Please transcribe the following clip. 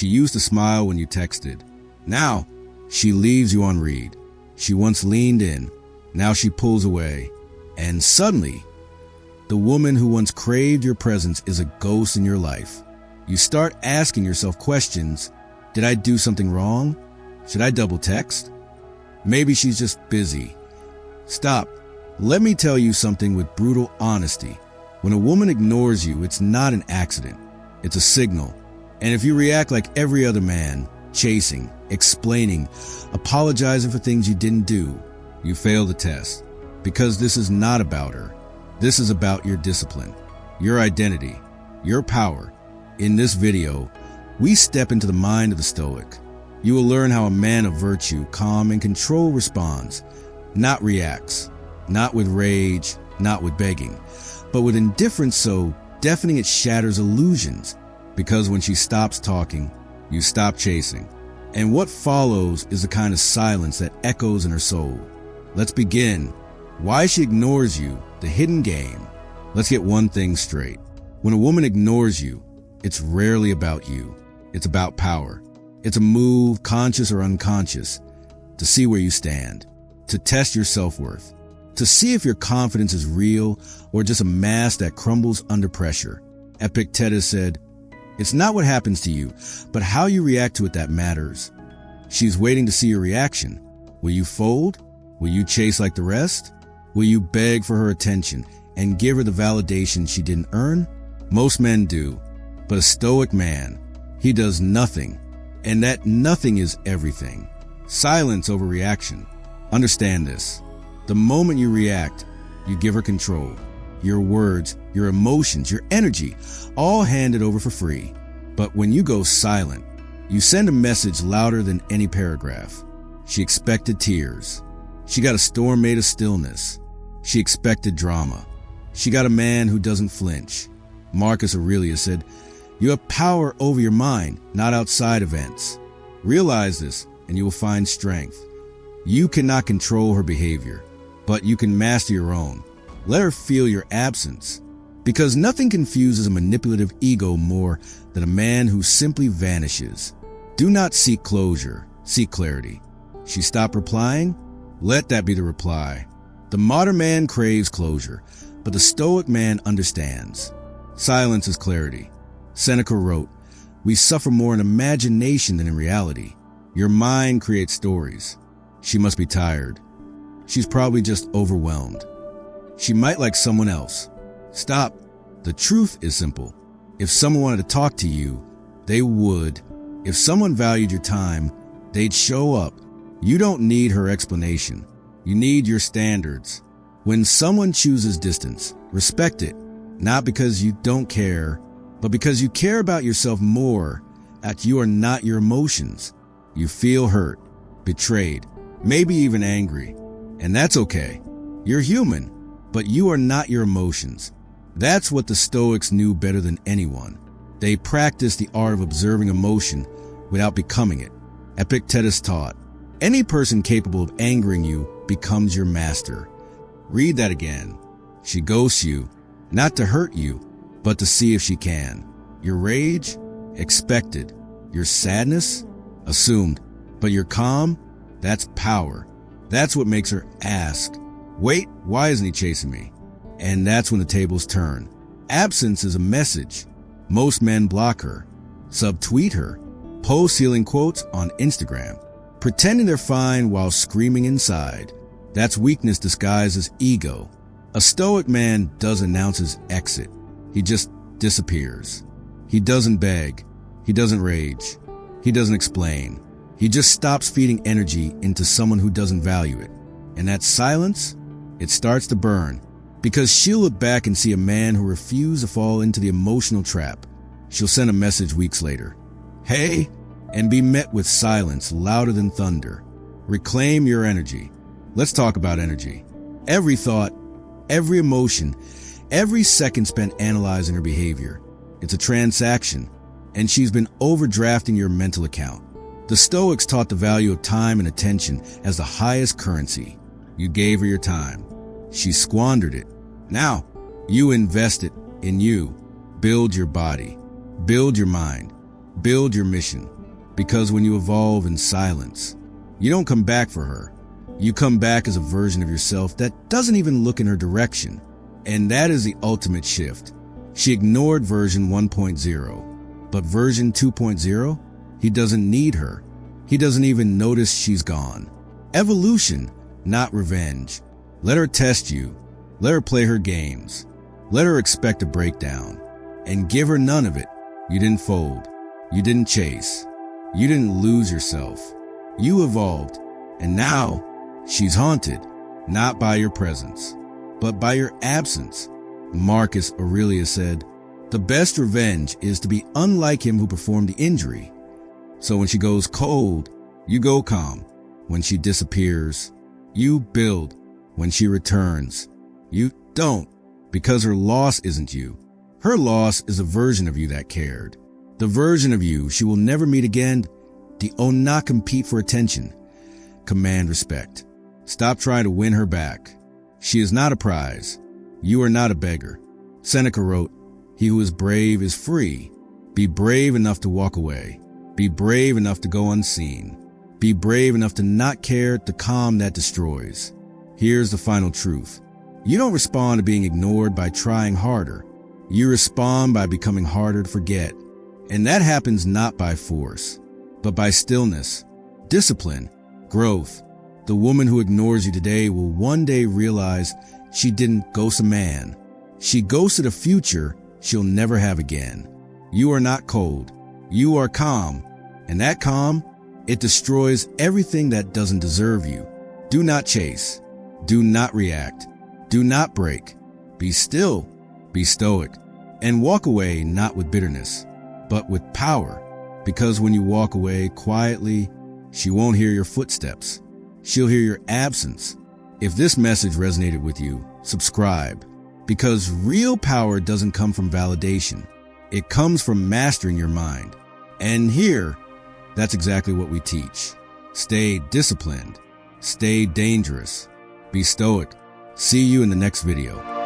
She used to smile when you texted. Now, she leaves you on read. She once leaned in. Now she pulls away. And suddenly, the woman who once craved your presence is a ghost in your life. You start asking yourself questions. Did I do something wrong? Should I double text? Maybe she's just busy. Stop. Let me tell you something with brutal honesty. When a woman ignores you, it's not an accident. It's a signal. And if you react like every other man, chasing, explaining, apologizing for things you didn't do, you fail the test. Because this is not about her. This is about your discipline, your identity, your power. In this video, we step into the mind of the Stoic. You will learn how a man of virtue, calm and control responds, not reacts, not with rage, not with begging, but with indifference so deafening it shatters illusions. Because when she stops talking, you stop chasing. And what follows is the kind of silence that echoes in her soul. Let's begin. Why she ignores you, the hidden game. Let's get one thing straight. When a woman ignores you, it's rarely about you. It's about power. It's a move, conscious or unconscious, to see where you stand, to test your self-worth, to see if your confidence is real or just a mask that crumbles under pressure. Epictetus said, "It's not what happens to you, but how you react to it that matters." She's waiting to see your reaction. Will you fold? Will you chase like the rest? Will you beg for her attention and give her the validation she didn't earn? Most men do, but a Stoic man, he does nothing, and that nothing is everything. Silence over reaction. Understand this. The moment you react, you give her control. Your words, your emotions, your energy, all handed over for free. But when you go silent, you send a message louder than any paragraph. She expected tears. She got a storm made of stillness. She expected drama. She got a man who doesn't flinch. Marcus Aurelius said, "You have power over your mind, not outside events." Realize this, and you will find strength. You cannot control her behavior, but you can master your own. Let her feel your absence, because nothing confuses a manipulative ego more than a man who simply vanishes. Do not seek closure, seek clarity. She stopped replying? Let that be the reply. The modern man craves closure, but the Stoic man understands. Silence is clarity. Seneca wrote, "We suffer more in imagination than in reality." Your mind creates stories. She must be tired. She's probably just overwhelmed. She might like someone else. Stop. The truth is simple. If someone wanted to talk to you, they would. If someone valued your time, they'd show up. You don't need her explanation. You need your standards. When someone chooses distance, respect it. Not because you don't care, but because you care about yourself more, that you are not your emotions. You feel hurt, betrayed, maybe even angry. And that's okay. You're human, but you are not your emotions. That's what the Stoics knew better than anyone. They practiced the art of observing emotion without becoming it. Epictetus taught, any person capable of angering you becomes your master. Read that again. She ghosts you, not to hurt you, but to see if she can. Your rage? Expected. Your sadness? Assumed. But your calm? That's power. That's what makes her ask, "Wait, why isn't he chasing me?" And that's when the tables turn. Absence is a message. Most men block her, subtweet her, post healing quotes on Instagram, pretending they're fine while screaming inside. That's weakness disguised as ego. A Stoic man doesn't announce his exit. He just disappears. He doesn't beg. He doesn't rage. He doesn't explain. He just stops feeding energy into someone who doesn't value it. And that silence, it starts to burn. Because she'll look back and see a man who refused to fall into the emotional trap. She'll send a message weeks later. "Hey," and be met with silence louder than thunder. Reclaim your energy. Let's talk about energy. Every thought, every emotion, every second spent analyzing her behavior. It's a transaction, and she's been overdrafting your mental account. The Stoics taught the value of time and attention as the highest currency. You gave her your time. She squandered it. Now, you invest it in you. Build your body. Build your mind. Build your mission, because when you evolve in silence, you don't come back for her. You come back as a version of yourself that doesn't even look in her direction. And that is the ultimate shift. She ignored version 1.0, but version 2.0, he doesn't need her. He doesn't even notice she's gone. Evolution, not revenge. Let her test you. Let her play her games. Let her expect a breakdown. And give her none of it. You didn't fold. You didn't chase. You didn't lose yourself. You evolved. And now, she's haunted, not by your presence, but by your absence. Marcus Aurelius said, "The best revenge is to be unlike him who performed the injury." So when she goes cold, you go calm. When she disappears, you build. When she returns, you don't, because her loss isn't you. Her loss is a version of you that cared. The version of you she will never meet again. Not compete for attention. Command respect. Stop trying to win her back. She is not a prize. You are not a beggar. Seneca wrote, "He who is brave is free." Be brave enough to walk away. Be brave enough to go unseen. Be brave enough to not care the calm that destroys. Here's the final truth. You don't respond to being ignored by trying harder. You respond by becoming harder to forget. And that happens not by force, but by stillness, discipline, growth. The woman who ignores you today will one day realize she didn't ghost a man. She ghosted a future she'll never have again. You are not cold. You are calm. And that calm, it destroys everything that doesn't deserve you. Do not chase. Do not react. Do not break. Be still. Be stoic. And walk away not with bitterness, but with power. Because when you walk away quietly, she won't hear your footsteps. She'll hear your absence. If this message resonated with you, subscribe. Because real power doesn't come from validation. It comes from mastering your mind. And here, that's exactly what we teach. Stay disciplined. Stay dangerous. Be stoic. See you in the next video.